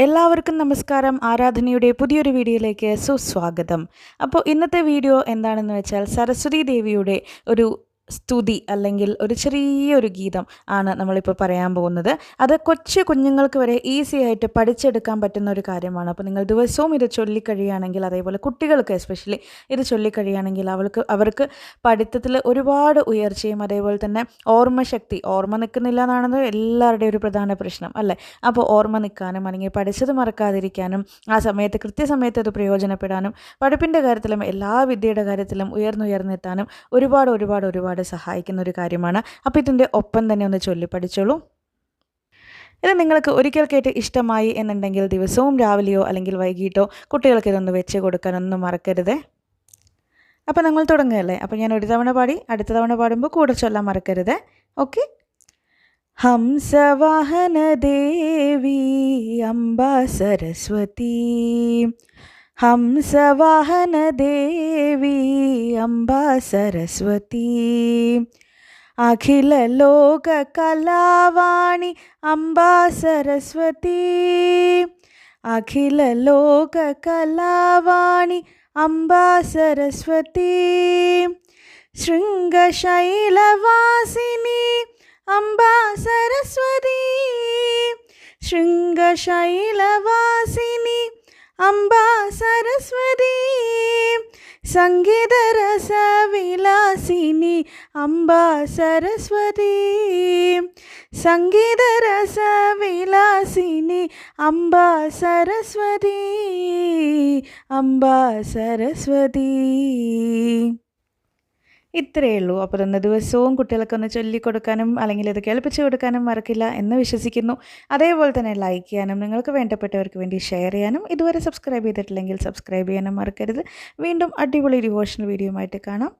എല്ലാവർക്കും നമസ്കാരം. ആരാധനയുടെ പുതിയൊരു വീഡിയോയിലേക്ക് സുസ്വാഗതം. അപ്പോൾ ഇന്നത്തെ വീഡിയോ എന്താണെന്ന് വെച്ചാൽ സരസ്വതി ദേവിയുടെ ഒരു സ്തുതി അല്ലെങ്കിൽ ഒരു ചെറിയൊരു ഗീതം ആണ് നമ്മളിപ്പോൾ പറയാൻ പോകുന്നത്. അത് കൊച്ചു കുഞ്ഞുങ്ങൾക്ക് വരെ ഈസി ആയിട്ട് പഠിച്ചെടുക്കാൻ പറ്റുന്ന ഒരു കാര്യമാണ്. അപ്പോൾ നിങ്ങൾ ദിവസവും ഇത് ചൊല്ലിക്കഴിയുകയാണെങ്കിൽ, അതേപോലെ കുട്ടികൾക്ക് എസ്പെഷ്യലി ഇത് ചൊല്ലിക്കഴിയുകയാണെങ്കിൽ അവർക്ക് പഠിത്തത്തിൽ ഒരുപാട് ഉയർച്ചയും അതേപോലെ തന്നെ ഓർമ്മ നിൽക്കുന്നില്ല എന്നാണത് എല്ലാവരുടെയും ഒരു പ്രധാന പ്രശ്നം അല്ലേ. അപ്പോൾ ഓർമ്മ നിൽക്കാനും അല്ലെങ്കിൽ പഠിച്ചത് മറക്കാതിരിക്കാനും ആ സമയത്ത് കൃത്യസമയത്ത് അത് പ്രയോജനപ്പെടാനും പഠിപ്പിൻ്റെ കാര്യത്തിലും എല്ലാ വിദ്യയുടെ കാര്യത്തിലും ഉയർന്നെത്താനും ഒരുപാട് സഹായിക്കുന്ന ഒരു കാര്യമാണ്. അപ്പോൾ ഇതിൻ്റെ ഒപ്പം തന്നെ ഒന്ന് ചൊല്ലി പഠിച്ചോളൂ. ഇത് നിങ്ങൾക്ക് ഒരിക്കൽ കേട്ട് ഇഷ്ടമായി എന്നുണ്ടെങ്കിൽ ദിവസവും രാവിലെയോ അല്ലെങ്കിൽ വൈകിട്ടോ കുട്ടികൾക്ക് ഇതൊന്ന് വെച്ച് കൊടുക്കാനൊന്നും മറക്കരുതേ. അപ്പോൾ നമ്മൾ തുടങ്ങുകയല്ലേ. അപ്പോൾ ഞാൻ ഒരു തവണ പാടി അടുത്ത തവണ പാടുമ്പോൾ കൂടെ ചൊല്ലാൻ മറക്കരുതേ. ഓക്കെ. ഹംസവാഹന ദേവി അംബാ സരസ്വതി, ഹംസവാഹന ദേവി അംബാ സരസ്വതി, അഖില ലോക കലാവാണി അംബാ സരസ്വതി, അഖില ലോക കലാവാണി അംബാ സരസ്വതി, ശൃംഗശൈലവാസിനി അംബാ സരസ്വതി, ശൃംഗശൈലവാസിനി അംബാ സരസ്വതി, സംഗീതരസവിലാസിനി അംബാ സരസ്വതി, സംഗീതരസവിലാസിനി അംബാ സരസ്വതി, അംബാ സരസ്വതി. ഇത്രയേ ഉള്ളൂ. അപ്പോൾ ഇന്ന് ദിവസവും കുട്ടികൾക്കൊന്ന് ചൊല്ലിക്കൊടുക്കാനും അല്ലെങ്കിൽ ഇത് കേൾപ്പിച്ച് കൊടുക്കാനും മറക്കില്ല എന്ന് വിശ്വസിക്കുന്നു. അതേപോലെ തന്നെ ലൈക്ക് ചെയ്യാനും നിങ്ങൾക്ക് വേണ്ടപ്പെട്ടവർക്ക് വേണ്ടി ഷെയർ ചെയ്യാനും ഇതുവരെ സബ്സ്ക്രൈബ് ചെയ്തിട്ടില്ലെങ്കിൽ സബ്സ്ക്രൈബ് ചെയ്യാനും മറക്കരുത്. വീണ്ടും അടിപൊളി ഡിവോഷണൽ വീഡിയോ ആയിട്ട് കാണാം.